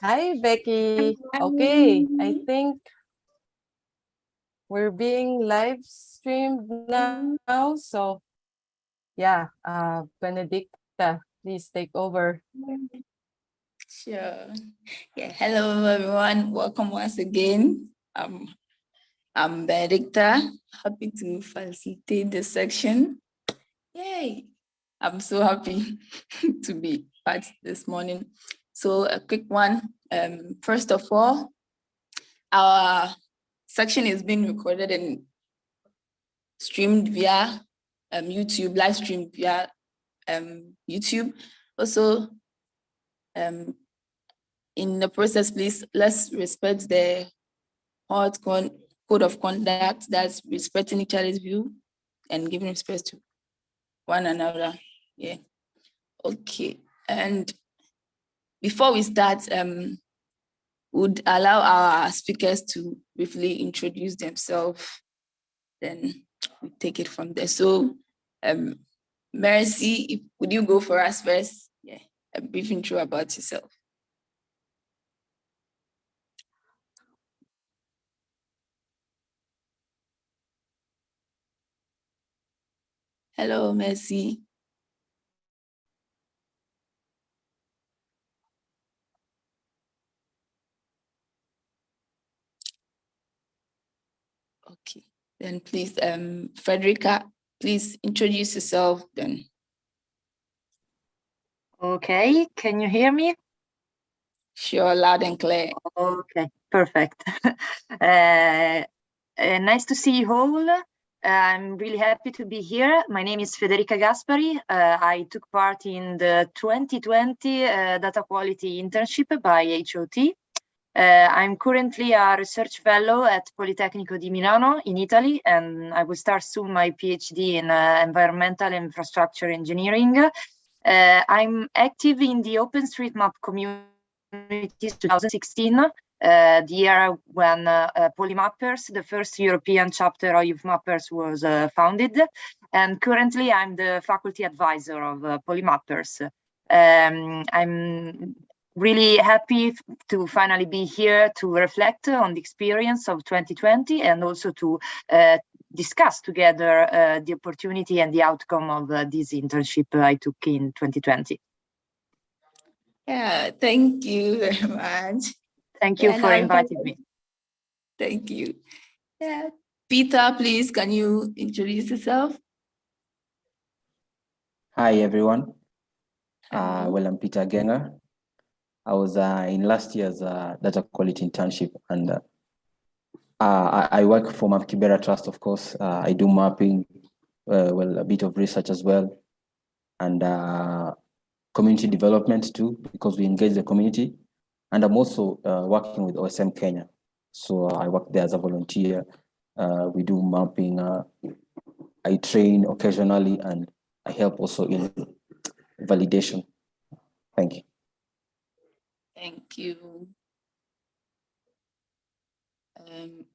Hi, Becky. Okay, I think we're being live streamed now. So, yeah, Benedicta, please take over. Sure. Yeah. Hello, everyone. Welcome once again. I'm Benedicta. Happy to facilitate this section. Yay! I'm so happy to be part this morning. So a quick one. First of all, our section is being recorded and streamed via YouTube, live streamed via YouTube. Also, in the process, please, let's respect the code of conduct, that's respecting each other's view and giving respect to one another. Yeah. Okay. And before we start, would allow our speakers to briefly introduce themselves, then we take it from there. So, Mercy, would you go for us first? Yeah, a brief intro about yourself. Hello, Mercy. Okay, then please, Federica, please introduce yourself then. Okay, can you hear me? Sure, loud and clear. Okay, perfect. Nice to see you all. I'm really happy to be here. My name is Federica Gaspari. I took part in the 2020 Data Quality Internship by HOT. I'm currently a research fellow at Politecnico di Milano in Italy, and I will start soon my PhD in environmental infrastructure engineering. I'm active in the OpenStreetMap community since 2016, the year when PoliMappers, the first European chapter of Mappers, was founded. And currently I'm the faculty advisor of PoliMappers. I'm really happy to finally be here to reflect on the experience of 2020 and also to discuss together the opportunity and the outcome of this internship I took in 2020. Yeah, thank you very much. Thank you for inviting me. Thank you. Yeah, Peter, please, can you introduce yourself? Hi, everyone. Well, I'm Peter Ageng'a. I was in last year's data quality internship, and I work for Kibera Trust, of course. I do mapping, well, a bit of research as well, and community development too, because we engage the community. And I'm also working with OSM Kenya. So I work there as a volunteer. We do mapping. I train occasionally, and I help also in validation. Thank you. Thank you.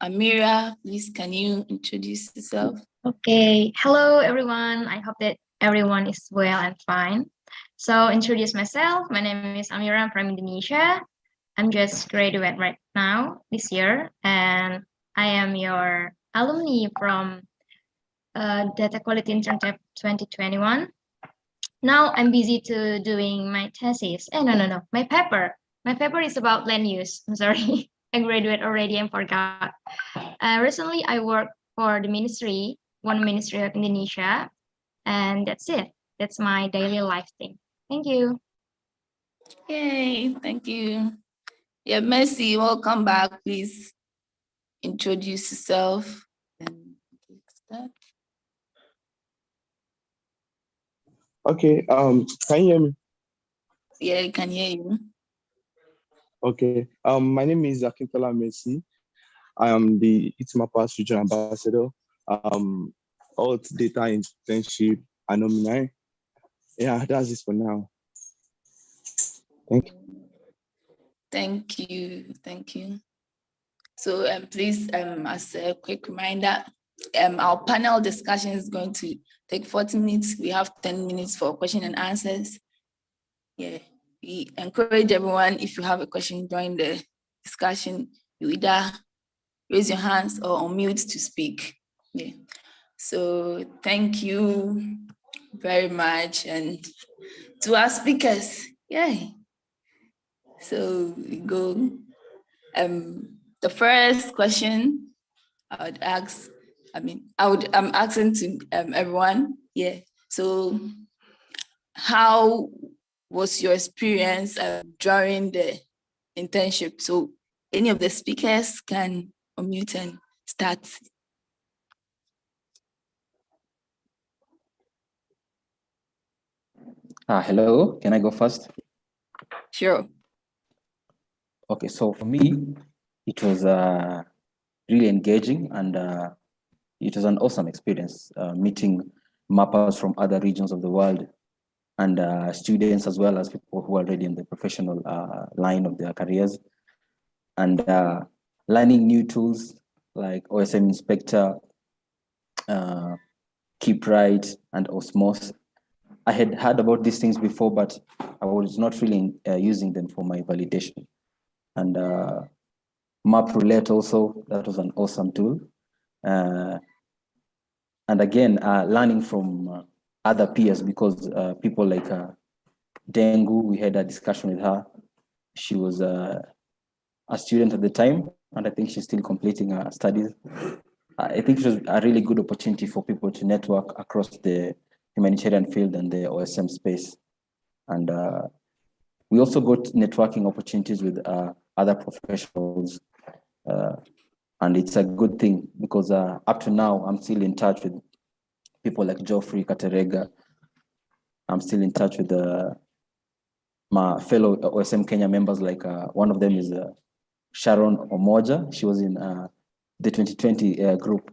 Almira, please, can you introduce yourself? Okay, hello everyone. I hope that everyone is well and fine. So introduce myself. My name is Almira. I'm from Indonesia. I'm just graduate right now this year, and I am your alumni from Data Quality Internship 2021. Now I'm busy to doing my thesis. No, my paper. My paper is about land use. I'm sorry, I graduated already and forgot. Recently, I worked for the ministry, one ministry of Indonesia, and that's it. That's my daily life thing. Thank you. Yay, thank you. Yeah, Mercy, welcome back. Please introduce yourself. And start. Okay, can you hear me? Yeah, I can hear you. Okay, my name is Akintola Mercy. I am the HOTOSM Regional Ambassador, Alt Data Internship Alumni. Yeah, that's it for now. Thank you. Thank you, thank you. So please, as a quick reminder, our panel discussion is going to take 40 minutes. We have 10 minutes for question and answers. Yeah, we encourage everyone, if you have a question during the discussion, you either raise your hands or unmute to speak. Yeah. So thank you very much. And to our speakers, yay. So we go. The first question I would ask, I'm asking to everyone, yeah. So how was your experience during the internship? So any of the speakers can unmute and start. Hello, can I go first? Sure. Okay, so for me, it was really engaging, and it was an awesome experience meeting mappers from other regions of the world, and students as well as people who are already in the professional line of their careers, and learning new tools like OSM Inspector, KeepRight, and Osmos. I had heard about these things before, but I was not really using them for my validation. And MapRoulette also, that was an awesome tool. And again, learning from other peers, because people like Tengku, we had a discussion with her. She was a student at the time, and I think she's still completing her studies. I think it was a really good opportunity for people to network across the humanitarian field and the OSM space. And we also got networking opportunities with other professionals. And it's a good thing, because up to now, I'm still in touch with people like Geoffrey Katerega. I'm still in touch with my fellow OSM Kenya members, like one of them is Sharon Omoja. She was in the 2020 group.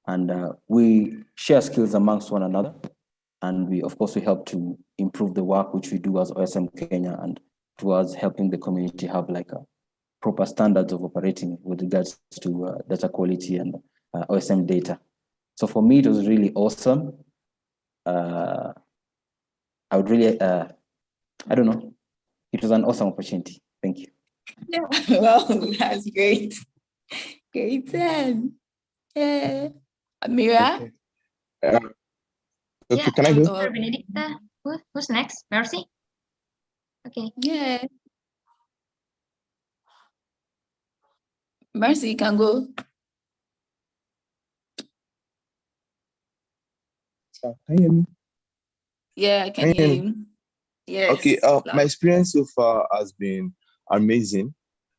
And we share skills amongst one another. And we, of course, we help to improve the work which we do as OSM Kenya, and towards helping the community have like a proper standards of operating with regards to data quality and OSM data. So for me, it was really awesome. I would really, I don't know, it was an awesome opportunity. Thank you. Yeah, well, that's great. Great then. Yeah. Almira? Okay. Okay, Yeah, can I go? Benedicta. Who's next? Mercy? Okay. Yeah. Mercy, you can go. Can you hear me? Yeah, I can hear you. Yes. Okay, my experience so far has been amazing,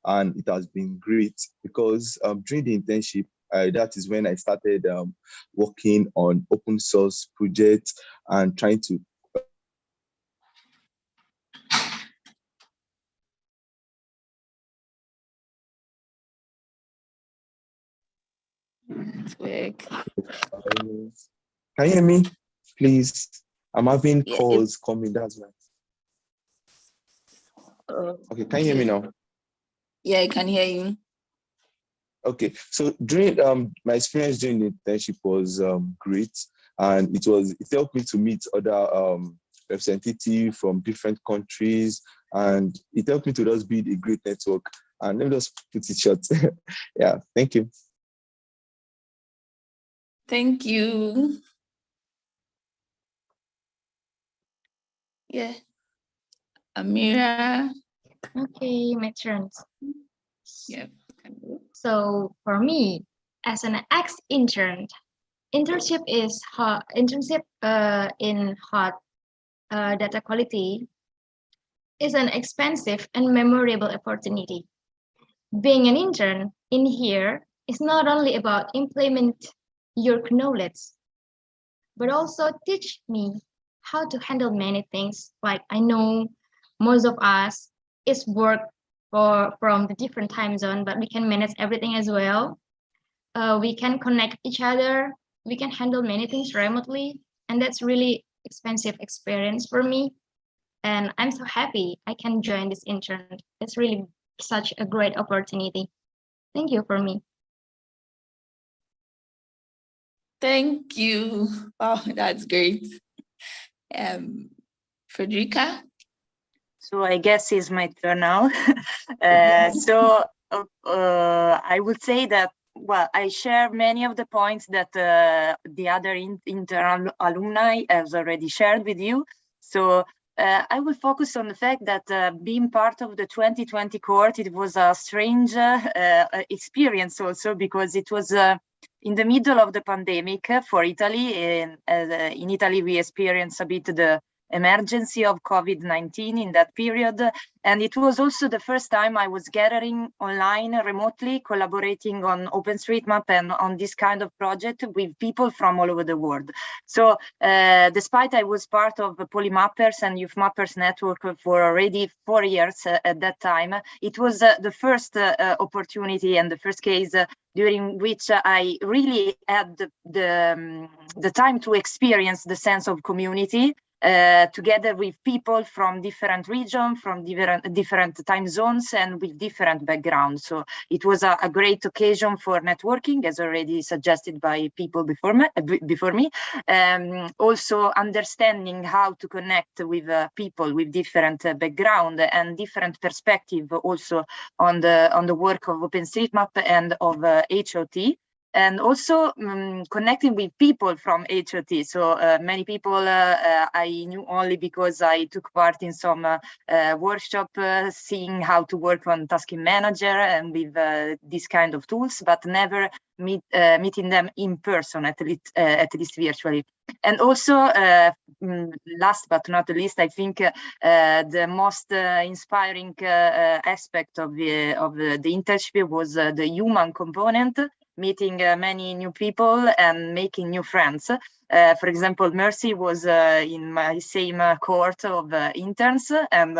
and it has been great, because during the internship, that is when I started working on open source projects and trying to can you hear me, please? I'm having calls coming, that's why. Okay, can you hear me now? Yeah, I can hear you. Okay, so during my experience during the internship was great, and it helped me to meet other representatives from different countries, and it helped me to just build a great network. And let me just put it short. Yeah, thank you. Thank you. Yeah. Almira. Okay, my turn. Yeah. So for me, as an ex-intern, internship in hot data quality is an expensive and memorable opportunity. Being an intern in here is not only about implement your knowledge, but also teach me how to handle many things. Like I know most of us is work from the different time zone, but we can manage everything as well. We can connect each other. We can handle many things remotely, and that's really expensive experience for me. And I'm so happy I can join this intern. It's really such a great opportunity. Thank you for me. Thank you. Oh, that's great. Federica? So I guess it's my turn now. I would say that, well, I share many of the points that the other Intern alumni has already shared with you. So I will focus on the fact that being part of the 2020 cohort, it was a strange experience also, because it was in the middle of the pandemic for Italy. In Italy, we experienced a bit the emergency of COVID-19 in that period. And it was also the first time I was gathering online remotely, collaborating on OpenStreetMap and on this kind of project with people from all over the world. So despite I was part of the PoliMappers and Youth Mappers network for already 4 years at that time, it was the first opportunity and the first case during which I really had the time to experience the sense of community together with people from different regions, from different time zones, and with different backgrounds. So it was a great occasion for networking, as already suggested by people before me. Also understanding how to connect with people with different background and different perspective also on the work of OpenStreetMap and of HOT. And also connecting with people from HOT. So many people I knew only because I took part in some workshop, seeing how to work on Tasking Manager and with this kind of tools, but never meeting them in person, at least virtually. And also, last but not least, I think the most inspiring aspect of the internship was the human component, meeting many new people and making new friends. For example, Mercy was in my same cohort of interns, and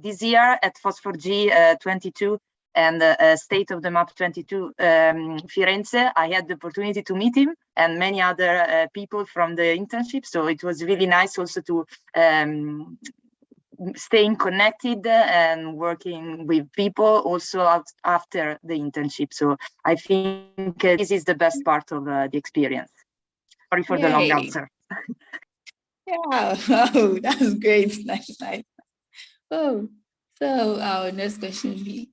this year at Phosphor-G 22 and State of the Map 22 Firenze, I had the opportunity to meet him and many other people from the internship. So it was really nice also to staying connected and working with people also after the internship. So I think this is the best part of the experience. Sorry for the long answer. Yeah, oh, that's great. Nice. Oh, so our next question will be,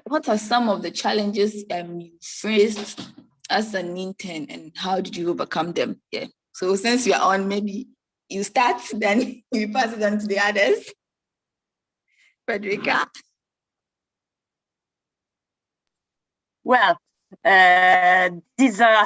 what are some of the challenges you faced as an intern, and how did you overcome them? Yeah. So since we are on, maybe you start, then we pass it on to the others. Federica. Well, this is a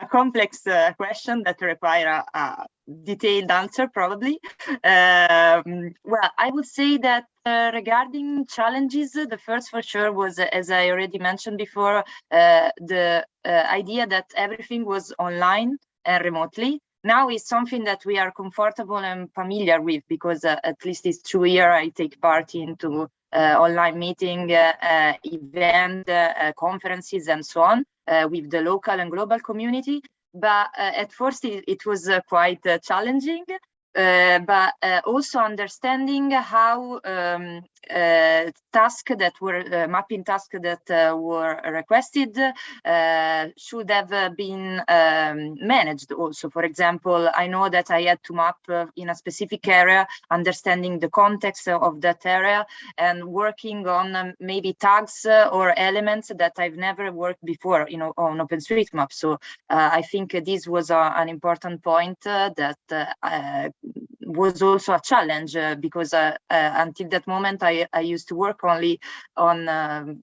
complex question that requires a detailed answer, probably. Well, I would say that regarding challenges, the first for sure was, as I already mentioned before, the idea that everything was online and remotely. Now is something that we are comfortable and familiar with, because at least it's 2 years I take part into online meeting, event, conferences, and so on with the local and global community. But at first it was quite challenging, but also understanding how tasks that were mapping tasks that were requested should have been managed also. For example, I know that I had to map in a specific area, understanding the context of that area and working on maybe tags or elements that I've never worked before, on OpenStreetMap. So I think this was an important point that was also a challenge because until that moment I used to work only on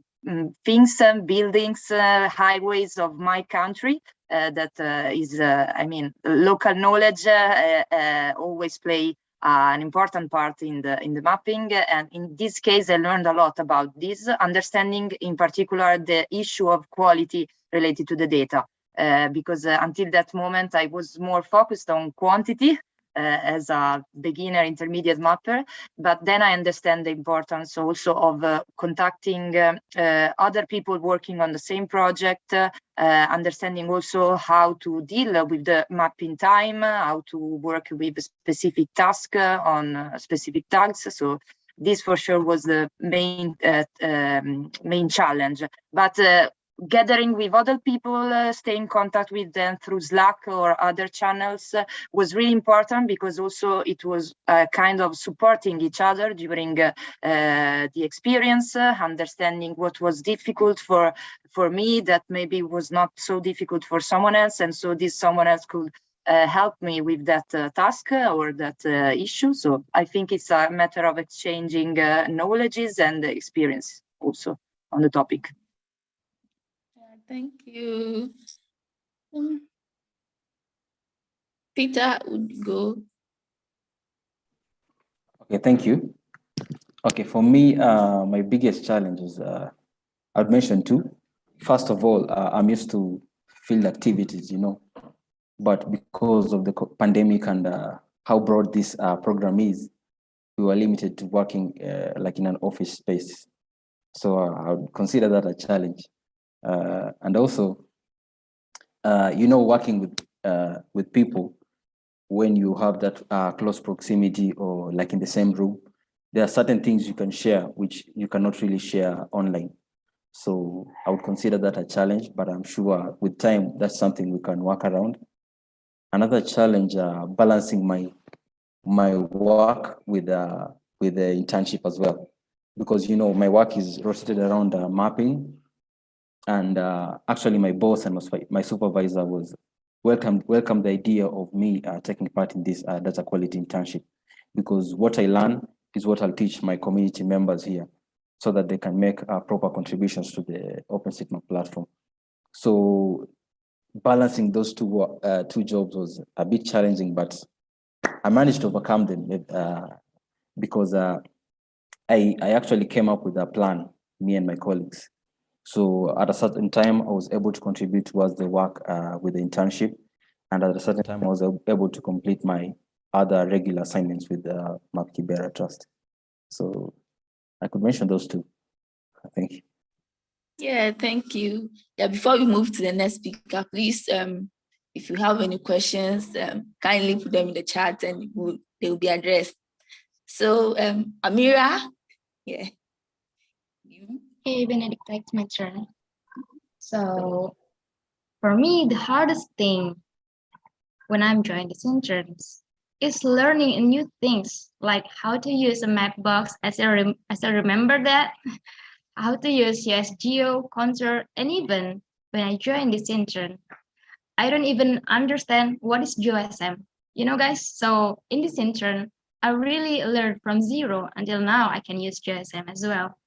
things, buildings, highways of my country. That is, I mean, local knowledge always play an important part in the mapping. And in this case, I learned a lot about this, understanding in particular the issue of quality related to the data. Because until that moment, I was more focused on quantity as a beginner intermediate mapper, but then I understand the importance also of contacting other people working on the same project, understanding also how to deal with the mapping time, how to work with specific tasks on specific tags. So this for sure was the main challenge. But gathering with other people, stay in contact with them through Slack or other channels was really important, because also it was kind of supporting each other during the experience, understanding what was difficult for me that maybe was not so difficult for someone else, and so this someone else could help me with that task or that issue. So I think it's a matter of exchanging knowledges and experience also on the topic. Thank you. Peter would go. Okay, thank you. Okay, for me, my biggest challenge is, I'd mention two. First of all, I'm used to field activities, you know, but because of the pandemic and how broad this program is, we were limited to working like in an office space. So I would consider that a challenge. And also, you know, working with people, when you have that close proximity or like in the same room, there are certain things you can share which you cannot really share online. So I would consider that a challenge, but I'm sure with time, that's something we can work around. Another challenge, balancing my work with the internship as well, because, you know, my work is rotated around mapping, and actually my boss and my supervisor was welcomed the idea of me taking part in this data quality internship, because what I learn is what I'll teach my community members here, so that they can make proper contributions to the OpenSigma platform. So balancing those two jobs was a bit challenging, but I managed to overcome them because I actually came up with a plan, me and my colleagues. So at a certain time, I was able to contribute towards the work with the internship. And at a certain time, I was able to complete my other regular assignments with the Kibera Trust. So I could mention those two. Thank you. Yeah, thank you. Yeah, before we move to the next speaker, please, if you have any questions, kindly put them in the chat and they will be addressed. So, Almira, yeah. Hey, Benedicta, it's my turn. So, for me, the hardest thing when I'm joining these interns is learning new things, like how to use a map box, as I remember that, how to use USGeo, Contour, and even when I joined this intern, I don't even understand what is GeoSM. You know, guys, so in this intern, I really learned from zero until now I can use GeoSM as well.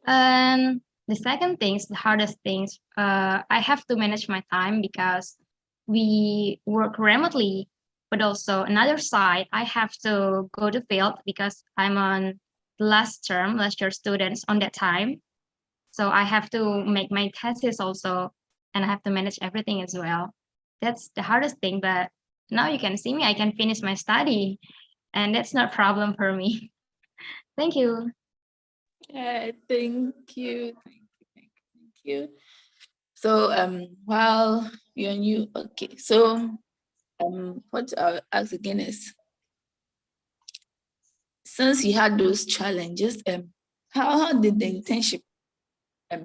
And the second things, the hardest things, I have to manage my time because we work remotely, but also another side, I have to go to field because I'm on last year students on that time. So I have to make my thesis also, and I have to manage everything as well. That's the hardest thing, but now you can see me, I can finish my study, and that's not a problem for me. Thank you. Yeah, thank you. Thank you. So while you're new, okay. So what I'll ask again is, since you had those challenges, how did the internship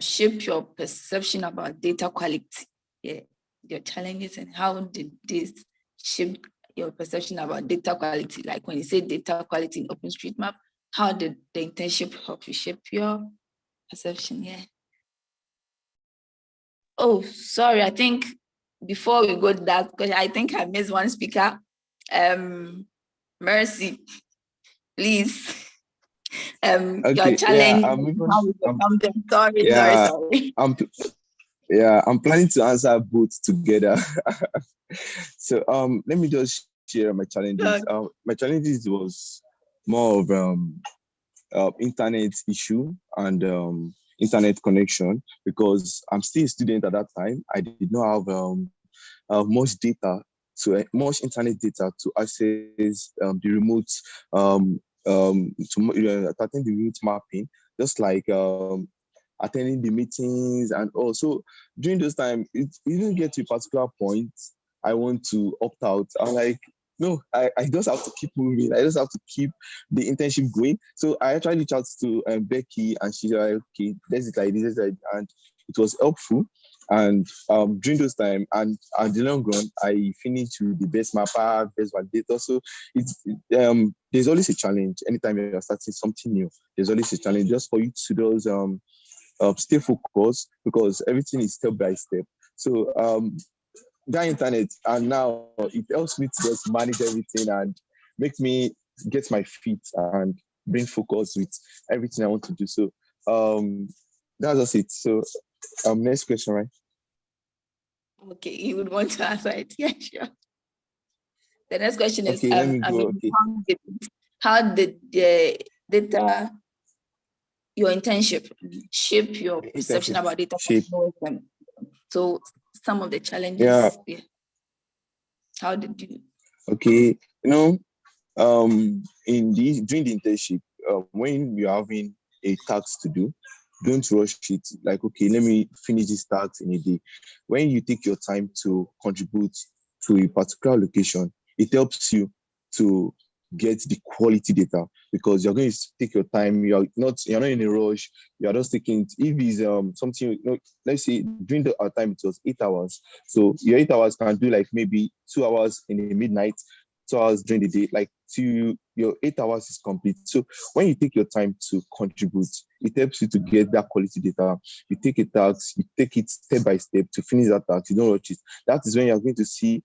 shape your perception about data quality? Yeah, your challenges, and how did this shape your perception about data quality? Like when you say data quality in OpenStreetMap, how did the internship help you shape your perception? Yeah. Oh, sorry. I think before we go to that, because I think I missed one speaker. Mercy, please. Okay, Your challenge. Yeah, Sorry. I'm planning to answer both together. So let me just share my challenges. My challenges was more of internet issue and internet connection, because I'm still a student at that time. I did not have much internet data to access the remote to attend the remote mapping, just like attending the meetings. And also during those time, it didn't get to a particular point I want to opt out. I'm like, no, I just have to keep moving. I just have to keep the internship going. So I actually reached out to Becky, and she's like, okay, this is like this, and it was helpful. And during those time, and at the long run, I finished with the best mapper, best validator. So it's there's always a challenge. Anytime you're starting something new, there's always a challenge just for you to those stay focused, because everything is step by step. So that internet, and now it helps me to just manage everything and make me get my feet and bring focus with everything I want to do. So that's just it. So next question, right? Okay, you would want to answer it. Yeah, sure. The next question is, okay, let me go. How did the data, your internship, shape your perception about data? So some of the challenges. Yeah. How did you? Okay, during the internship, when you're having a task to do, don't rush it. Like, okay, let me finish this task in a day. When you take your time to contribute to a particular location, it helps you to get the quality data, because you're going to take your time. You're not in a rush. You're just taking it. If it's something, let's say during our time it was 8 hours. So your 8 hours can do like maybe 2 hours in the midnight, 2 hours during the day. Like your 8 hours is complete. So when you take your time to contribute, it helps you to get that quality data. You take a task, you take it step by step to finish that task. You don't rush it. That is when you're going to see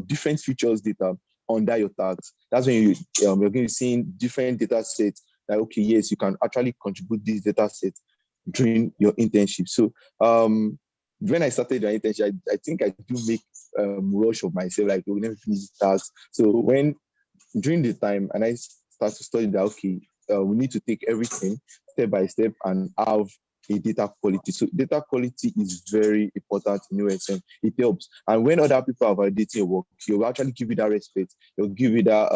different features data under your task. That's when you're going to see different data sets. Like, okay, yes, you can actually contribute this data set during your internship. So when I started the internship, I think I do make rush of myself, like, we'll never finish the task. So when during the time, and I start to study that, okay, we need to take everything step by step and have a data quality. So data quality is very important in OSM. It helps. And when other people are validating your work, you'll actually give you that respect. You'll give you that,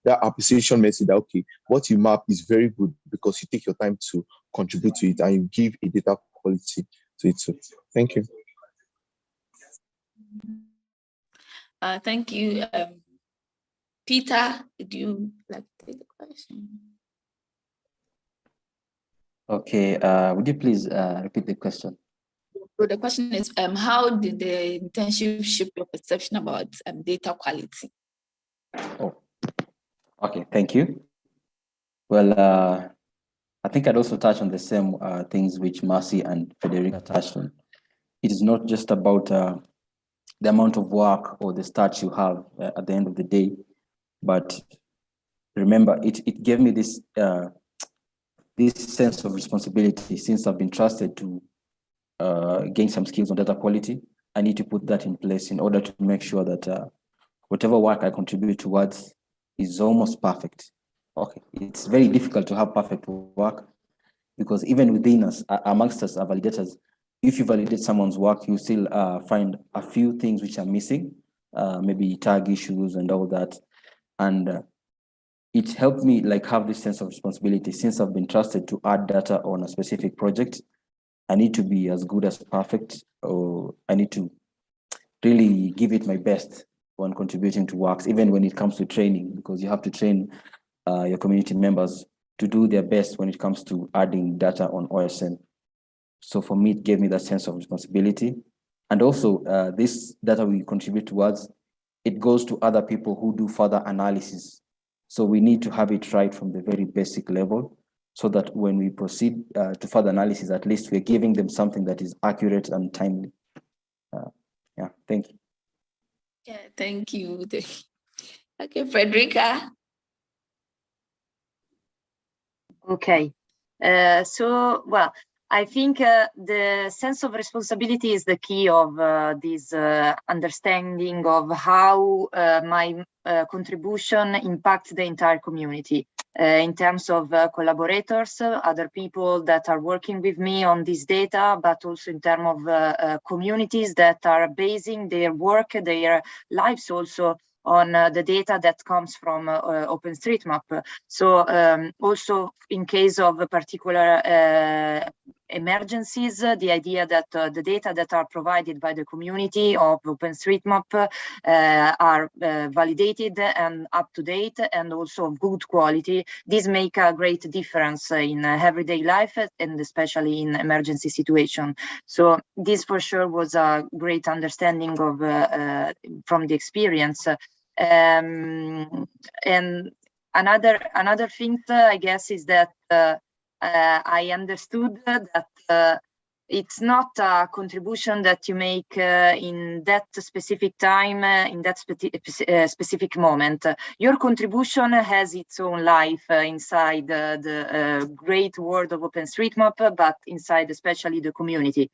that appreciation message that, okay, what you map is very good because you take your time to contribute to it and you give a data quality to it. So thank you. Thank you. Peter, do you like to take the question? Okay, would you please repeat the question? So the question is, how did the internship shape your perception about data quality? Oh, okay, thank you. Well, I think I'd also touch on the same things which Marcy and Federica touched on. It is not just about the amount of work or the stats you have at the end of the day, but remember, it gave me this this sense of responsibility. Since I've been trusted to gain some skills on data quality, I need to put that in place in order to make sure that whatever work I contribute towards is almost perfect. Okay, it's very difficult to have perfect work, because even within us, amongst us, our validators, if you validate someone's work, you still find a few things which are missing, maybe tag issues and all that. And it helped me like have this sense of responsibility. Since I've been trusted to add data on a specific project, I need to be as good as perfect, or I need to really give it my best when contributing to works, even when it comes to training, because you have to train your community members to do their best when it comes to adding data on OSM. So for me, it gave me that sense of responsibility. And also this data we contribute towards, it goes to other people who do further analysis. So we need to have it right from the very basic level, so that when we proceed to further analysis, at least we're giving them something that is accurate and timely. Yeah, thank you. Yeah, thank you. Okay, Federica. Okay, so, well, I think the sense of responsibility is the key of this understanding of how my contribution impacts the entire community in terms of collaborators, other people that are working with me on this data, but also in terms of communities that are basing their work, their lives also on the data that comes from OpenStreetMap. So also in case of particular emergencies, the idea that the data that are provided by the community of OpenStreetMap are validated and up to date and also of good quality. These make a great difference in everyday life and especially in emergency situation. So this for sure was a great understanding of from the experience. And another thing, I guess, is that I understood that it's not a contribution that you make in that specific time, in that specific moment. Your contribution has its own life inside the great world of OpenStreetMap, but inside especially the community.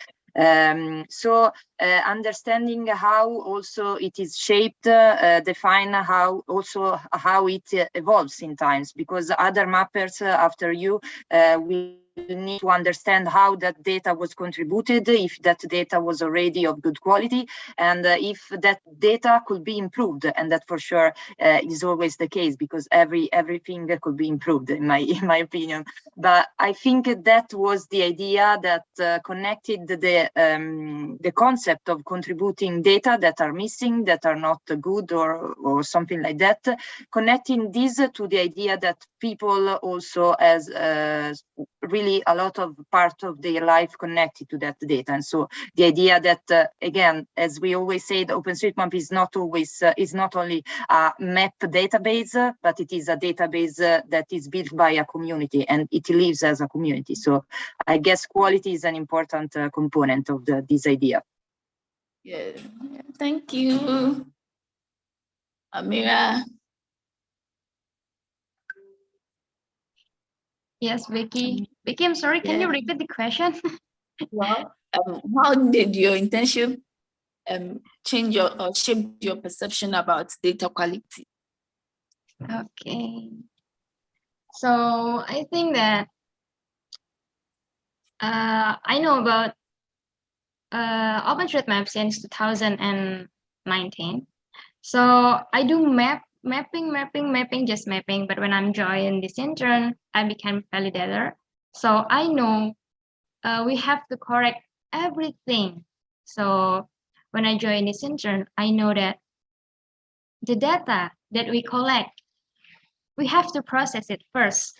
So understanding how also it is shaped, define how it evolves in times, because other mappers after you will need to understand how that data was contributed, if that data was already of good quality, and if that data could be improved. And that for sure is always the case, because everything could be improved in my opinion. But I think that was the idea that connected the concept of contributing data that are missing, that are not good or something like that, connecting this to the idea that people also has really a lot of part of their life connected to that data. And so the idea that again, as we always say, the OpenStreetMap is not only a map database, but it is a database that is built by a community and it lives as a community. So I guess quality is an important component of this idea. Yeah, thank you, Almira. Yes, Vicky. Vicky, I'm sorry, can you repeat the question? Well, how did your internship change or shape your perception about data quality? Okay. So I think that I know about OpenStreetMap since 2019. So I do mapping, just mapping. But when I'm joining this intern, I became validator. So I know we have to correct everything. So when I join this intern, I know that the data that we collect, we have to process it first,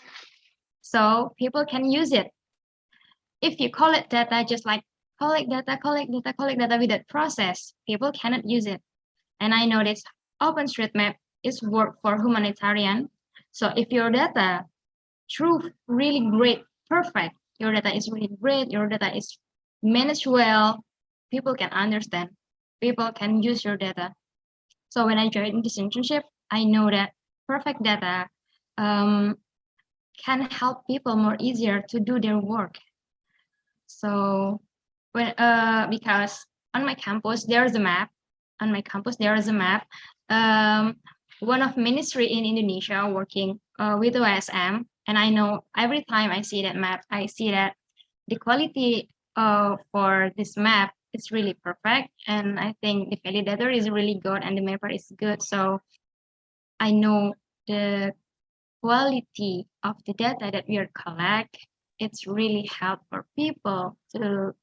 so people can use it. If you collect data just like collect data without process, people cannot use it. And I know this OpenStreetMap is work for humanitarian. So if your data true, really great, perfect, your data is really great, your data is managed well, people can understand, people can use your data. So when I joined this internship, I know that perfect data can help people more easier to do their work. So when because on my campus there's a map. On my campus there is a map. One of ministry in Indonesia working with OSM, and I know every time I see that map, I see that the quality for this map is really perfect, and I think the validator is really good and the mapper is good. So I know the quality of the data that we are collect, it's really help for people to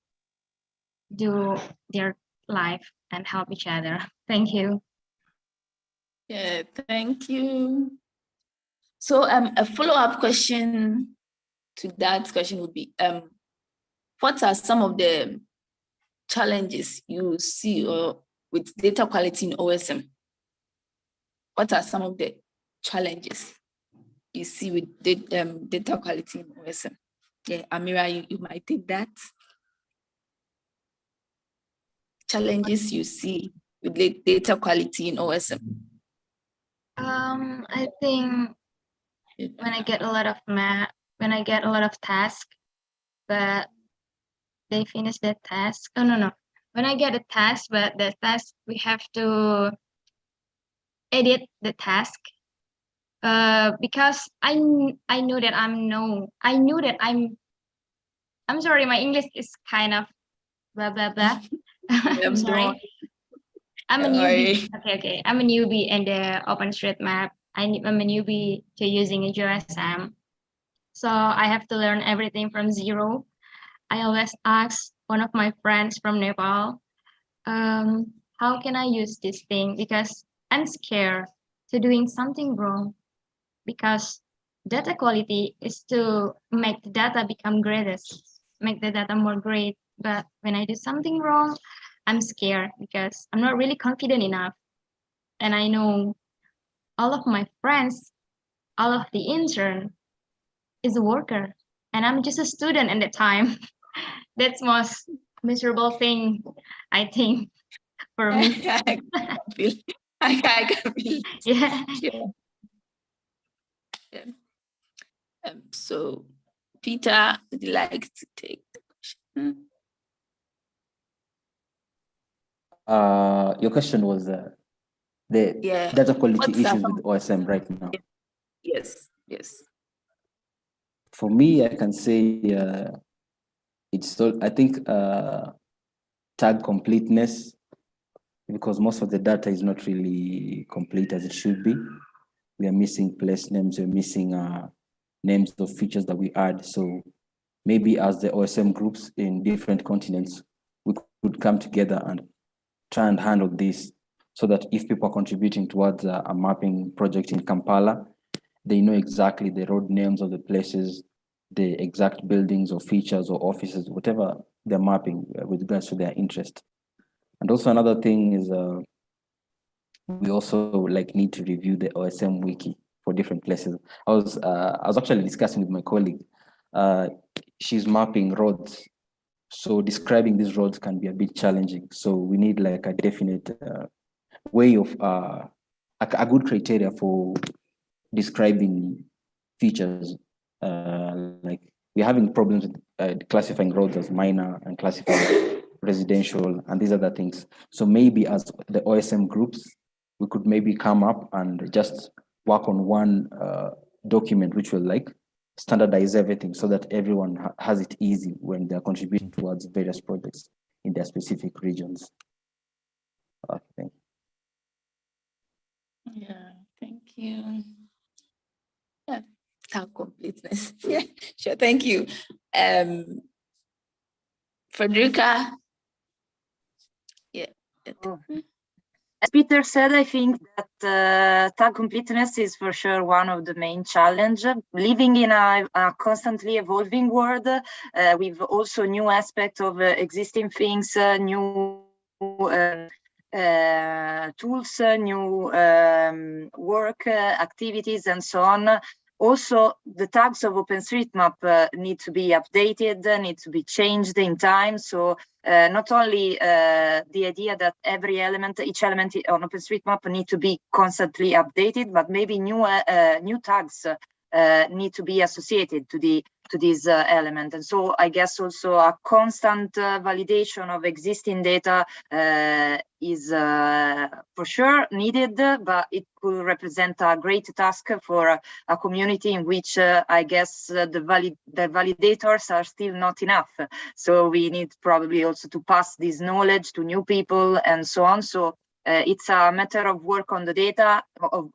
do their life and help each other. Thank you. Yeah, thank you. So a follow-up question to that question would be, what are some of the challenges you see with data quality in OSM? What are some of the challenges you see with data quality in OSM? Yeah, Almira, you might take that. Challenges you see with data quality in OSM. I think when I get a lot of when I get a lot of tasks, but they finish the task. Oh no. When I get a task, but the task we have to edit the task. Because I knew that I'm sorry, my English is kind of blah blah blah. I'm sorry. I'm a Don't newbie. worry. Okay. I'm a newbie in the OpenStreetMap. I'm a newbie to using a GeoSM. So I have to learn everything from zero. I always ask one of my friends from Nepal, how can I use this thing? Because I'm scared to doing something wrong. Because data quality is to make the data become greatest, make the data more great. But when I do something wrong, I'm scared because I'm not really confident enough. And I know all of my friends, all of the intern is a worker, and I'm just a student at the time. That's most miserable thing, I think, for me. I can feel. I can feel. Yeah. Sure. Yeah. So, Peter, would you like to take the question? Your question was the Yeah. data quality What's issues up? with OSM right now. Yes. For me, I can say I think tag completeness, because most of the data is not really complete as it should be. We are missing place names, we're missing names of features that we add. So maybe as the OSM groups in different continents, we could come together and try and handle this so that if people are contributing towards a mapping project in Kampala, they know exactly the road names of the places, the exact buildings or features or offices, whatever they're mapping with regards to their interest. And also another thing is we also need to review the OSM wiki for different places. I was actually discussing with my colleague. She's mapping roads, so describing these roads can be a bit challenging. So we need like a definite way of a good criteria for describing features. Like we're having problems with classifying roads as minor and classifying residential and these other things. So maybe as the OSM groups, we could maybe come up and just work on one document which will standardize everything so that everyone has it easy when they're contributing towards various projects in their specific regions. Thank you. Yeah, thank you. Yeah, tag completeness. Yeah, sure, thank you. Federica. Yeah. As Peter said, I think that tag completeness is for sure one of the main challenges. Living in a constantly evolving world, with also new aspects of existing things, new tools, new work activities, and so on. Also, the tags of OpenStreetMap need to be updated, need to be changed in time. So not only the idea that each element on OpenStreetMap need to be constantly updated, but maybe new tags need to be associated to this element. And so I guess also a constant validation of existing data is for sure needed, but it could represent a great task for a community in which I guess the validators are still not enough. So we need probably also to pass this knowledge to new people and so on. So it's a matter of work on the data,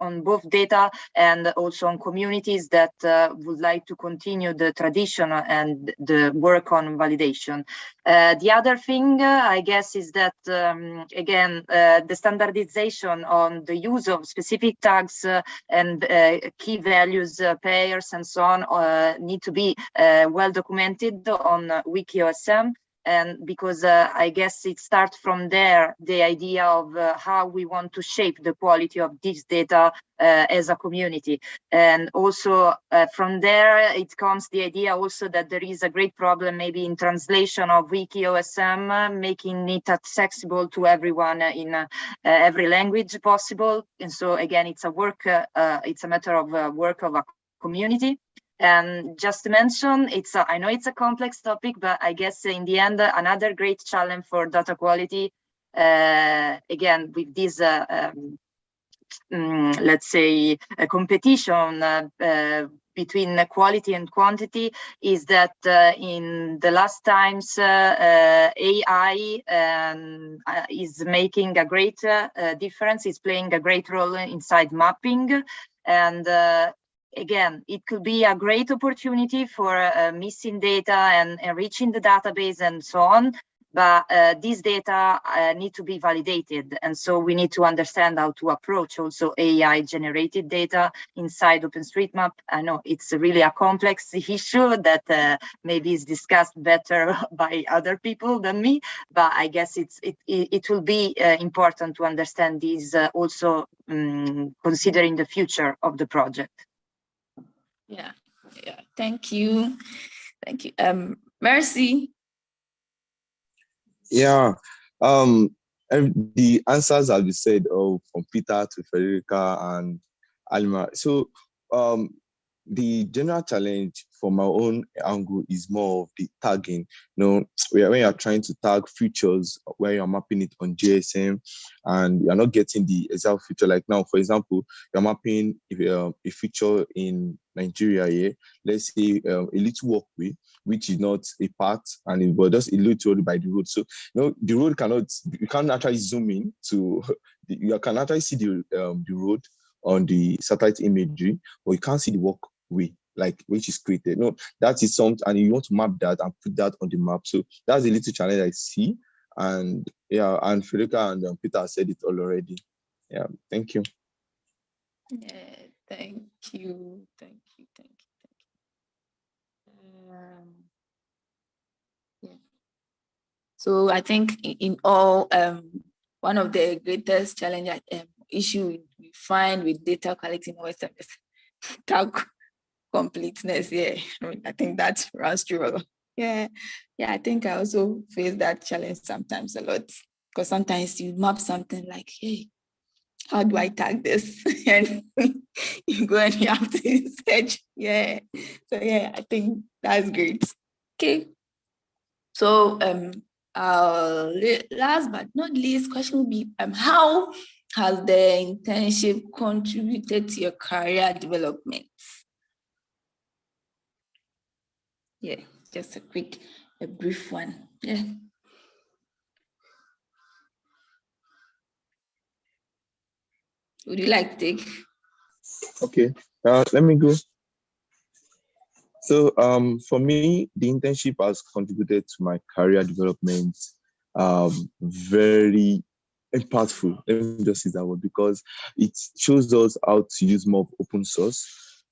on both data and also on communities that would like to continue the tradition and the work on validation. The other thing, I guess, is that, again, the standardization on the use of specific tags and key values, pairs, and so on need to be well documented on WikiOSM. And because I guess it starts from there, the idea of how we want to shape the quality of this data as a community. And also from there, it comes the idea also that there is a great problem maybe in translation of WikiOSM, making it accessible to everyone in every language possible. And so again, it's a work, it's a matter of work of a community. And just to mention, I know it's a complex topic, but I guess in the end, another great challenge for data quality, again, with this, let's say, a competition between quality and quantity is that in the last times AI is making a great difference, is playing a great role inside mapping. And again, it could be a great opportunity for missing data and enriching the database and so on. But these data need to be validated. And so we need to understand how to approach also AI generated data inside OpenStreetMap. I know it's really a complex issue that maybe is discussed better by other people than me, but I guess it will be important to understand these also considering the future of the project. Yeah, thank you. Mercy. Yeah, and the answers have been said from Peter to Federica and Almira. So the general challenge from my own angle is more of the tagging. When you're trying to tag features where you're mapping it on GSM and you're not getting the exact feature. Like now, for example, you're mapping a feature in Nigeria here, let's say a little walkway, which is not a path, and but just a little by the road. So the road you can't actually zoom in to you can actually see the road on the satellite imagery, but you can't see the walkway which is created. That is something, and you want to map that and put that on the map. So that's a little challenge I see. And and Federica and Peter said it all already. Yeah, thank you. Yeah, thank you. Yeah. So I think in all, one of the greatest challenge issue we find with data quality in OSM is tag completeness. Yeah, I think that runs through. Yeah, I think I also face that challenge sometimes a lot, because sometimes you map something like, hey, how do I tag this? And you go and you have to search. Yeah. So I think that's great. Okay. So last but not least, question will be how has the internship contributed to your career development? Yeah, just a brief one. Yeah. Would you like to take? Okay, let me go. So for me, the internship has contributed to my career development very impactful. Let me just use that word, because it shows us how to use more open source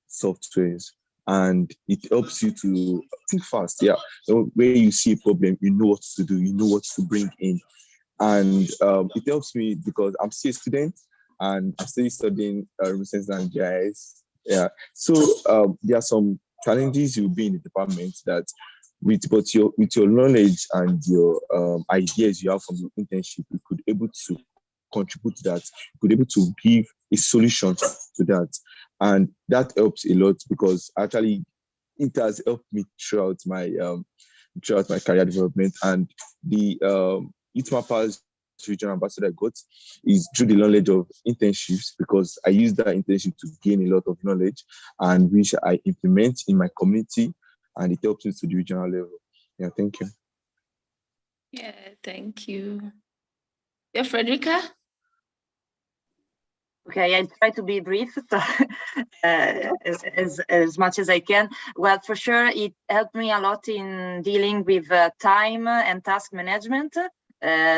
softwares, and it helps you to think fast. Yeah, where you see a problem, you know what to do, you know what to bring in. And it helps me because I'm still a student and I'm still studying recent and GIS. Yeah, so there are some challenges you'll be in the department that with your knowledge and your ideas you have from the internship, you could able to contribute to that. You could able to give a solution to that, and that helps a lot because actually it has helped me throughout my career development. And the HOTOSM regional ambassador I got is through the knowledge of internships, because I use that internship to gain a lot of knowledge and which I implement in my community, and it helps me to the regional level. Yeah, thank you. Yeah, thank you. Yeah, Federica? Okay, I'll try to be brief as much as I can. Well, for sure, it helped me a lot in dealing with time and task management.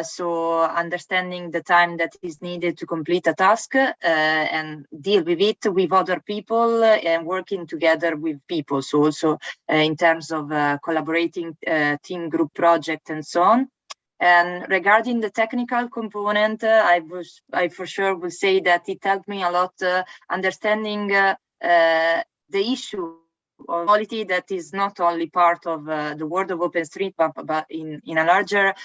So understanding the time that is needed to complete a task and deal with it with other people and working together with people. So also in terms of collaborating team group project and so on. And regarding the technical component, I for sure would say that it helped me a lot understanding the issue of quality that is not only part of the world of OpenStreetMap, but in a larger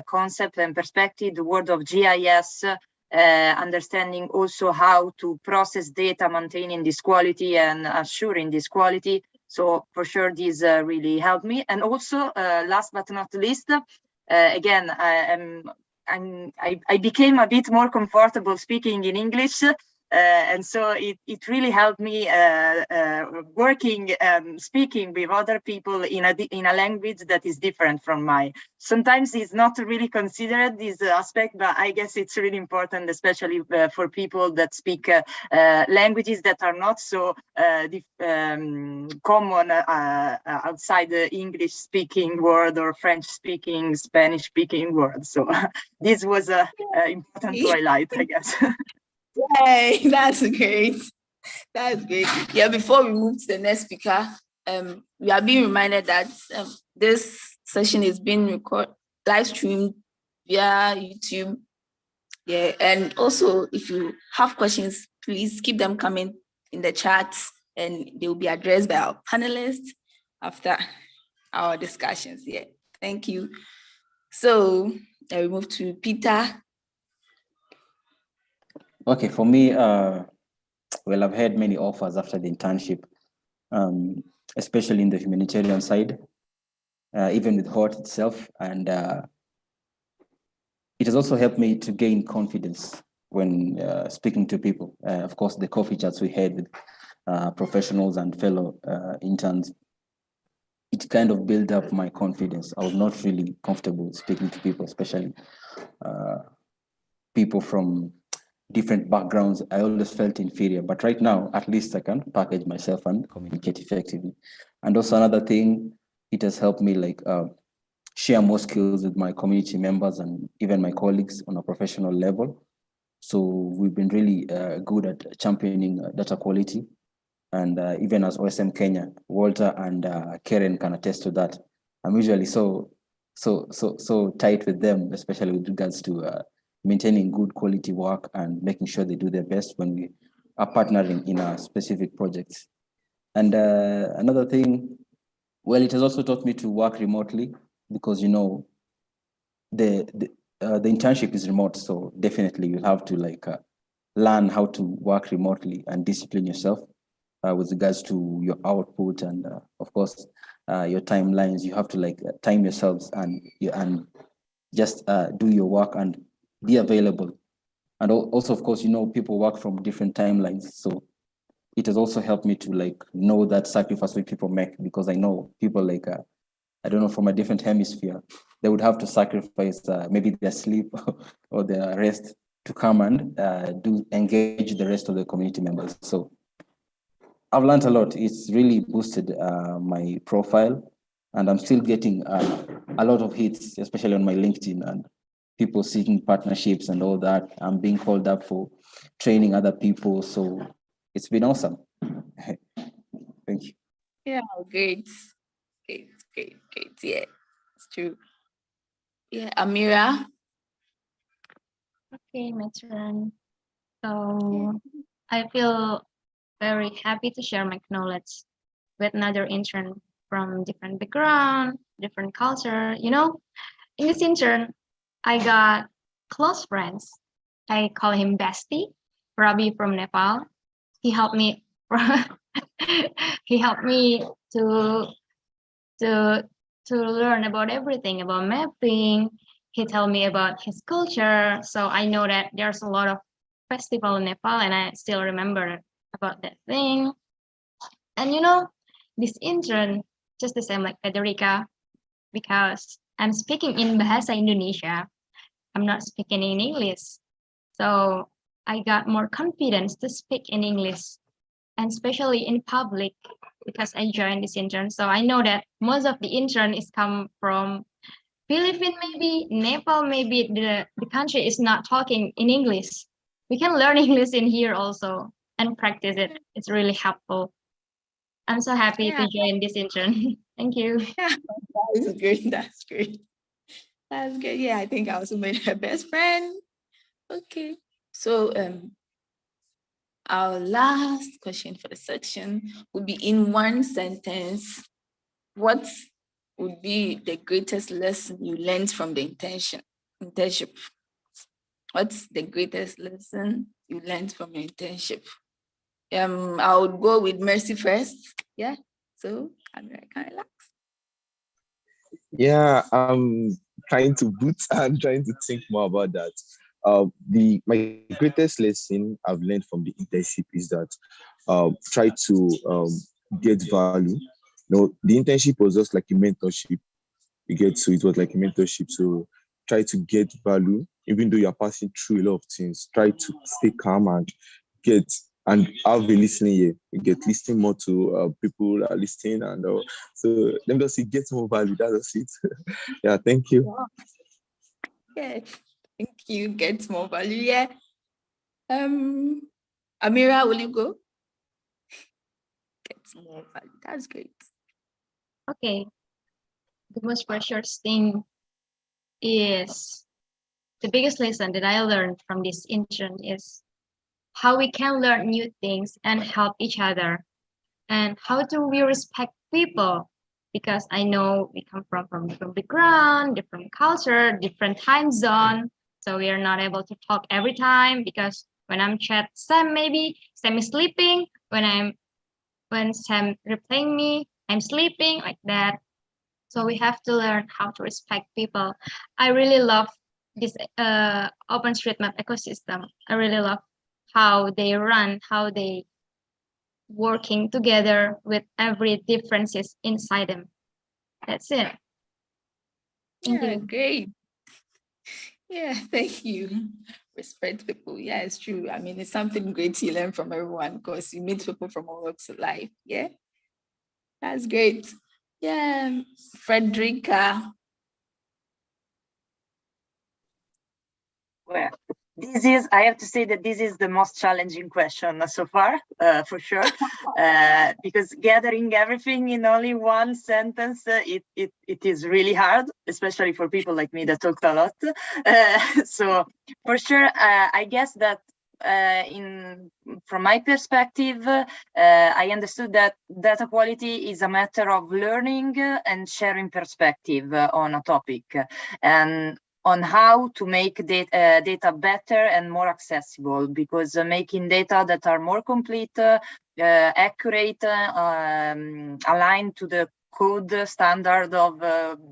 concept and perspective, the world of GIS, understanding also how to process data, maintaining this quality and assuring this quality. So for sure, this really helped me. And also, last but not least, again, I became a bit more comfortable speaking in English And so it really helped me working, speaking with other people in a language that is different from mine. Sometimes it's not really considered this aspect, but I guess it's really important, especially for people that speak languages that are not so common outside the English-speaking world or French-speaking, Spanish-speaking world. So this was important to highlight, I guess. Yay, that's great. That's great. Yeah, before we move to the next speaker, we are being reminded that this session is being live streamed via YouTube. Yeah, and also if you have questions, please keep them coming in the chat and they will be addressed by our panelists after our discussions. Yeah, thank you. So we move to Peter. Okay, for me, well, I've had many offers after the internship, especially in the humanitarian side, even with HOT itself. And it has also helped me to gain confidence when speaking to people. Of course, the coffee chats we had with professionals and fellow interns, it kind of built up my confidence. I was not really comfortable speaking to people, especially people from different backgrounds. I always felt inferior, but right now, at least I can package myself and communicate effectively. And also another thing, it has helped me like share more skills with my community members and even my colleagues on a professional level. So we've been really good at championing data quality. And even as OSM Kenya, Walter and Karen can attest to that. I'm usually so tight with them, especially with regards to maintaining good quality work and making sure they do their best when we are partnering in a specific projects. And another thing, well, it has also taught me to work remotely because, you know, the internship is remote. So definitely you have to like learn how to work remotely and discipline yourself with regards to your output and of course, your timelines. You have to like time yourselves and just do your work and be available. And also, of course, you know, people work from different timelines. So it has also helped me to like know that sacrifice what people make, because I know people like, I don't know, from a different hemisphere, they would have to sacrifice maybe their sleep or their rest to come and engage the rest of the community members. So I've learned a lot. It's really boosted my profile, and I'm still getting a lot of hits, especially on my LinkedIn, and people seeking partnerships and all that. I'm being called up for training other people. So it's been awesome. Thank you. Yeah, great. Yeah, it's true. Yeah, Almira. Okay, my turn. So I feel very happy to share my knowledge with another intern from different background, different culture. You know, in this intern, I got close friends. I call him Bestie, Rabi from Nepal. He helped me. He helped me to learn about everything about mapping. He told me about his culture, so I know that there's a lot of festival in Nepal, and I still remember about that thing. And you know, this intern just the same like Federica, because I'm speaking in Bahasa Indonesia. I'm not speaking in English. So I got more confidence to speak in English, and especially in public, because I joined this intern. So I know that most of the intern is come from Philippines, maybe Nepal, maybe the country is not talking in English. We can learn English in here also and practice it. It's really helpful. I'm so happy to join this intern. Thank you. Yeah, that's great. That's great. That's good. Yeah, I think I also made her best friend. Okay. So our last question for the section would be in one sentence. What would be the greatest lesson you learned from the internship? What's the greatest lesson you learned from your internship? I would go with Mercy first. Yeah. So I can relax. Yeah, I'm trying to boot and trying to think more about that. My greatest lesson I've learned from the internship is that try to get value. The internship was just like a mentorship. So it was like a mentorship. So try to get value, even though you're passing through a lot of things. Try to stay calm and have a listening ear. You get listening more to people that are listening, and so let me just say, get more value. That's it. Yeah, thank you. Yeah, thank you. Get more value. Yeah. Almira, will you go? Get more value. That's great. Okay. The most precious thing is the biggest lesson that I learned from this intern is how we can learn new things and help each other, and how do we respect people, because I know we come from different background, different culture, different time zone, so we are not able to talk every time, because when I'm chat Sam, maybe Sam is sleeping, when Sam replying me, I'm sleeping, like that. So we have to learn how to respect people. I really love this OpenStreetMap ecosystem. I really love how they run, how they working together with every differences inside them. That's it. Thank Yeah, you. great. Yeah, thank you. Respect people. Yeah, it's true. I mean, it's something great you learn from everyone because you meet people from all walks of life. Yeah, that's great. Yeah, Federica. Well, I have to say that this is the most challenging question so far, for sure, because gathering everything in only one sentence, it is really hard, especially for people like me that talk a lot. So for sure, I guess that from my perspective, I understood that data quality is a matter of learning and sharing perspective on a topic, and on how to make data better and more accessible, because making data that are more complete, accurate, aligned to the code standard of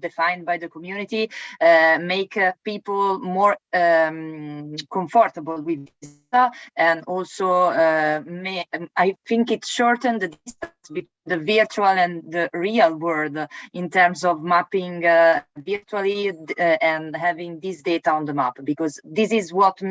defined by the community, make people more comfortable with data, and also I think it shortened the distance between the virtual and the real world in terms of mapping virtually and having this data on the map, because this is what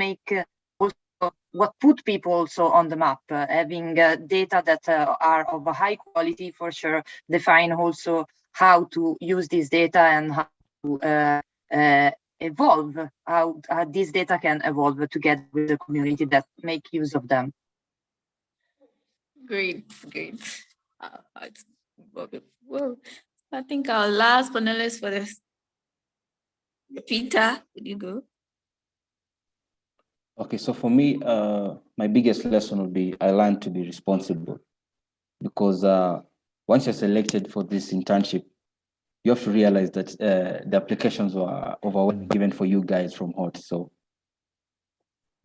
what put people also on the map, having data that are of a high quality, for sure, define also how to use this data and how to evolve, how this data can evolve together with the community that make use of them. Great. Well, I think our last panelist for this, Peter, would you go? Okay, so for me, my biggest lesson would be I learned to be responsible, because once you're selected for this internship, you have to realize that the applications were overwhelming given for you guys from HOT. So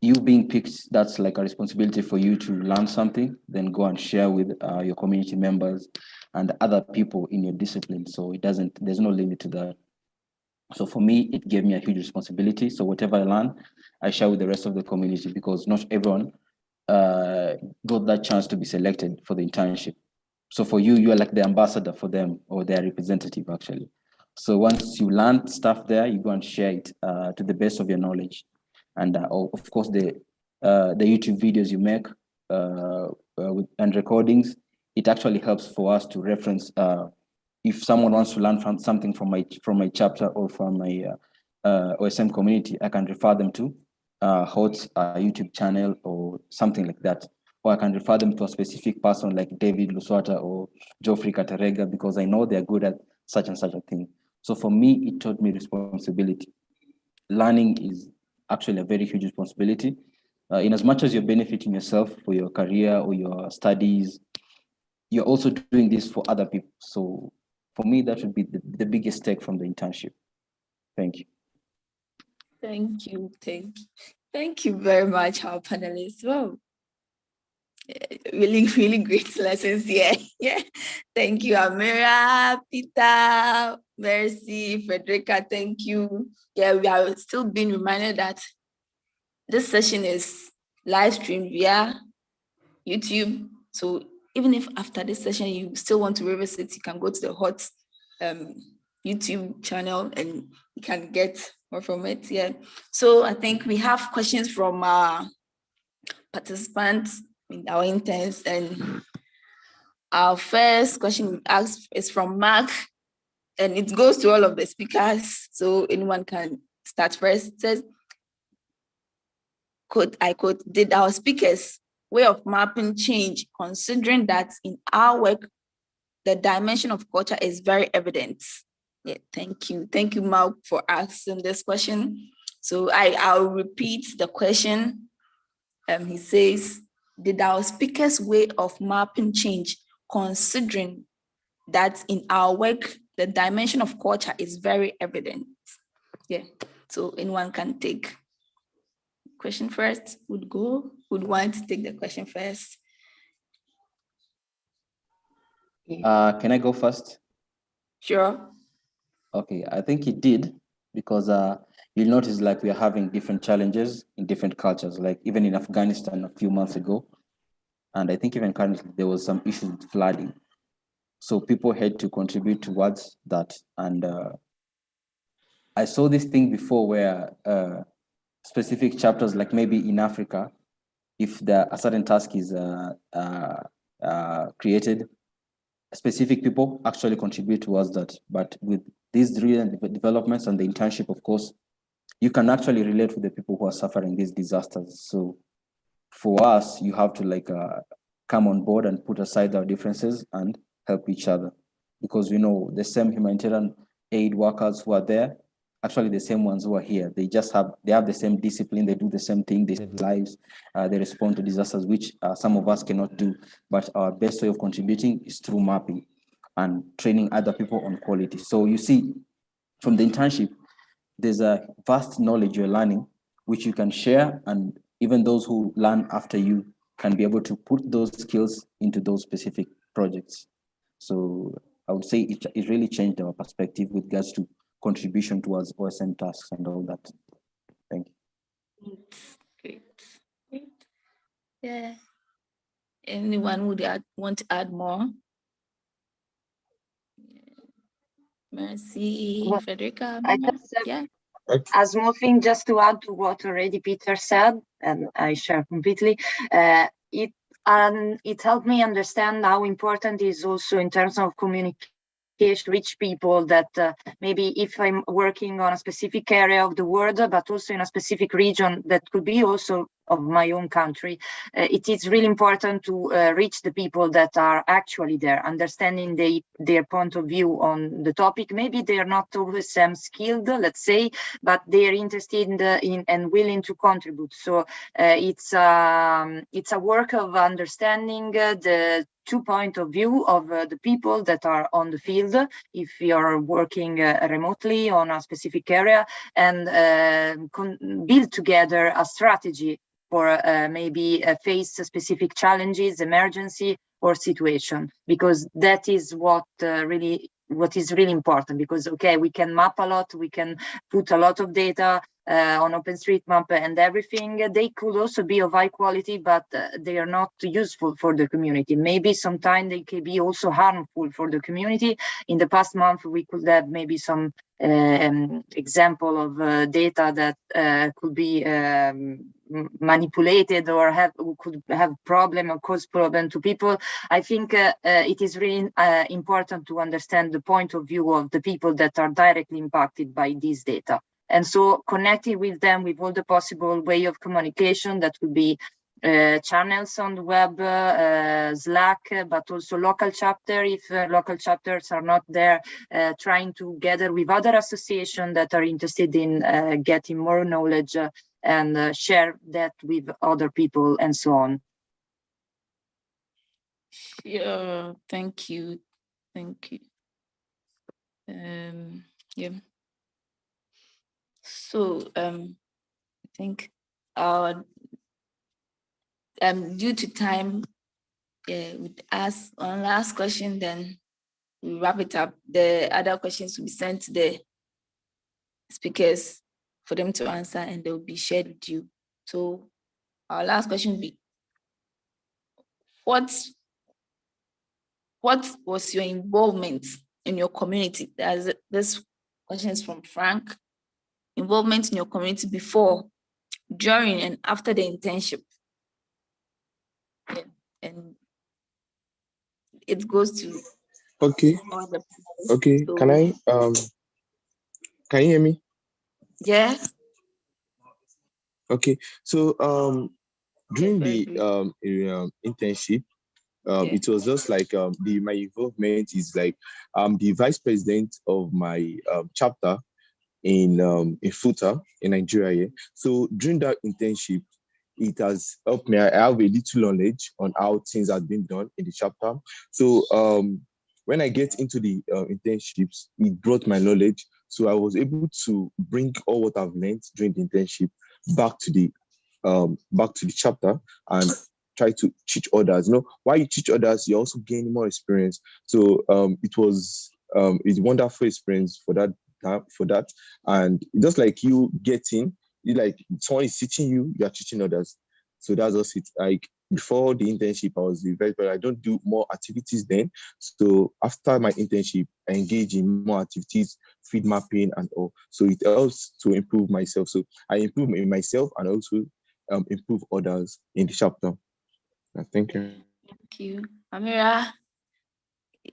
you being picked, that's like a responsibility for you to learn something, then go and share with your community members and other people in your discipline. So there's no limit to that. So for me, it gave me a huge responsibility. So whatever I learn, I share with the rest of the community, because not everyone got that chance to be selected for the internship. So for you, you are like the ambassador for them, or their representative actually. So once you learn stuff there, you go and share it to the best of your knowledge. And of course, the YouTube videos you make and recordings, it actually helps for us to reference if someone wants to learn from something from my chapter or from my OSM community, I can refer them to HOT's YouTube channel or something like that. Or I can refer them to a specific person like David Luswata or Geoffrey Katarega, because I know they're good at such and such a thing. So for me, it taught me responsibility. Learning is actually a very huge responsibility. In as much as you're benefiting yourself for your career or your studies, you're also doing this for other people. So for me, that would be the biggest take from the internship. Thank you. Thank you very much, our panelists. Wow. Really great lessons here. Yeah. Thank you, Almira, Peter, Mercy, Federica. Thank you. Yeah, we are still being reminded that this session is live streamed via YouTube. So even if after this session you still want to revisit, you can go to the HOT YouTube channel and you can get more from it. Yeah. So I think we have questions from our participants, our interns, and our first question we asked is from Mark, and it goes to all of the speakers. So anyone can start first. It says, quote, I quote, did our speakers' way of mapping change, considering that in our work, the dimension of culture is very evident? Yeah, thank you. Thank you, Mark, for asking this question. So I'll repeat the question. He says, did our speakers' way of mapping change, considering that in our work, the dimension of culture is very evident? Yeah, so anyone can take question first. Would want to take the question first? Can I go first? Sure. Okay, I think it did, because you'll notice like we are having different challenges in different cultures, like even in Afghanistan a few months ago. And I think even currently there was some issues with flooding. So people had to contribute towards that. And I saw this thing before where specific chapters, like maybe in Africa, if a certain task is created, specific people actually contribute towards that. But with these recent developments and the internship, of course, you can actually relate with the people who are suffering these disasters. So for us, you have to like come on board and put aside our differences and help each other, because we know the same humanitarian aid workers who are there, actually the same ones who are here. They have the same discipline, they do the same thing, they save lives, they respond to disasters, which some of us cannot do. But our best way of contributing is through mapping and training other people on quality. So you see, from the internship, there's a vast knowledge you're learning, which you can share, and even those who learn after you can be able to put those skills into those specific projects. So I would say it really changed our perspective with regards to contribution towards OSM tasks and all that. Thank you. Great. Yeah. Anyone would want to add more? Mercy, Well, Federica. I just yeah. A small thing just to add to what already Peter said, and I share completely. It helped me understand how important it is also in terms of communication, reach people that maybe if I'm working on a specific area of the world, but also in a specific region that could be also of my own country, it is really important to reach the people that are actually there, understanding their point of view on the topic. Maybe they are not always skilled, let's say, but they are interested in and willing to contribute. So it's a work of understanding the two point of view of the people that are on the field, if you're working remotely on a specific area, and build together a strategy for maybe face specific challenges, emergency or situation, because that is what is really important. Because okay, we can map a lot, we can put a lot of data on OpenStreetMap and everything. They could also be of high quality, but they are not useful for the community. Maybe sometimes they can be also harmful for the community. In the past month, we could have maybe some example of data that could be manipulated or could have problem or cause problem to people. I think it is really important to understand the point of view of the people that are directly impacted by this data. And so connecting with them with all the possible way of communication, that would be channels on the web, Slack, but also local chapter, if local chapters are not there, trying to gather with other associations that are interested in getting more knowledge and share that with other people and so on. Yeah, thank you. Yeah. So I think due to time, with us on last question, then we wrap it up. The other questions will be sent to the speakers for them to answer, and they will be shared with you So our last question will be, what was your involvement in your community? This question is from Frank. Involvement in your community before, during, and after the internship. Yeah. And it goes to Okay. all the Okay. so, Can you hear me? yeah. Okay. So during very the internship, it was just like my involvement is like the vice president of my chapter in Futa in Nigeria. Yeah? So during that internship, it has helped me. I have a little knowledge on how things have been done in the chapter. So when I get into the internships, it brought my knowledge. So I was able to bring all what I've learned during the internship back to the chapter and try to teach others. You know, while you teach others, you also gain more experience. So it was a wonderful experience for that. And just like you getting, you like someone is teaching you, you are teaching others. So that's just it. Like before the internship, I was very, I don't do more activities then. So after my internship, I engage in more activities, feed mapping and all. So it helps to improve myself. So I improve in myself and also improve others in the chapter. Thank you. Thank you. Almira.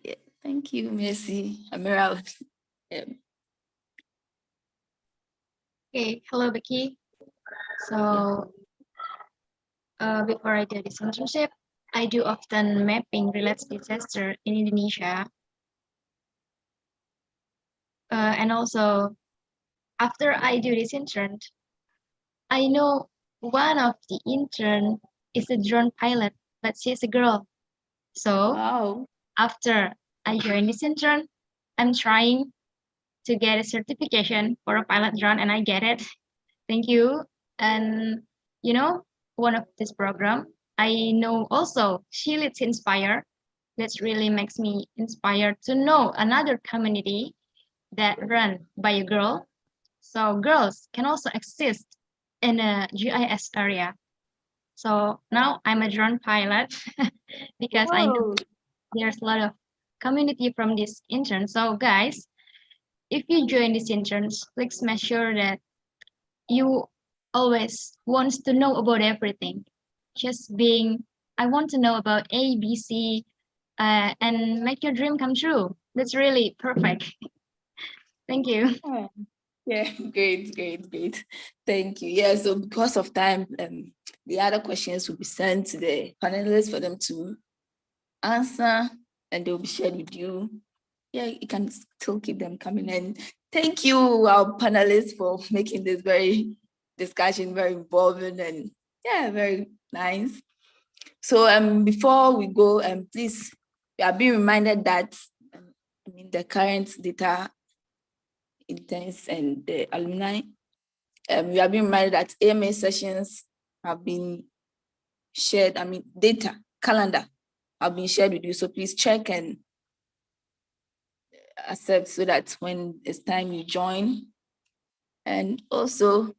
Yeah, thank you, Mercy. Almira. Okay, hello, Becky. So before I do this internship, I do often mapping related disaster in Indonesia. And also, after I do this intern, I know one of the intern is a drone pilot, but she's a girl. So Wow. after I join this intern, I'm trying to get a certification for a pilot drone, and I get it. Thank you. And you know, one of this program, I know also she leads Inspire. That really makes me inspired to know another community that run by a girl. So girls can also exist in a GIS area. So now I'm a drone pilot because I know there's a lot of community from this intern. So guys, if you join these interns, please make sure that you always wants to know about everything. Just being, I want to know about A, B, C, and make your dream come true. That's really perfect. Thank you. Yeah, great. Thank you. Yeah, so because of time, the other questions will be sent to the panelists for them to answer, and they'll be shared with you. Yeah, you can still keep them coming in. Thank you, our panelists, for making this discussion very involving and yeah, very nice. So before we go, please, we are being reminded that the current data interns and the alumni, we are being reminded that AMA sessions have been shared. Data calendar have been shared with you. So please check and accept so that when it's time you join. And also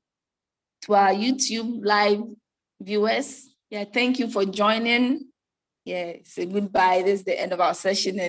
to our YouTube live viewers, yeah, thank you for joining. Yeah, say goodbye. This is the end of our session.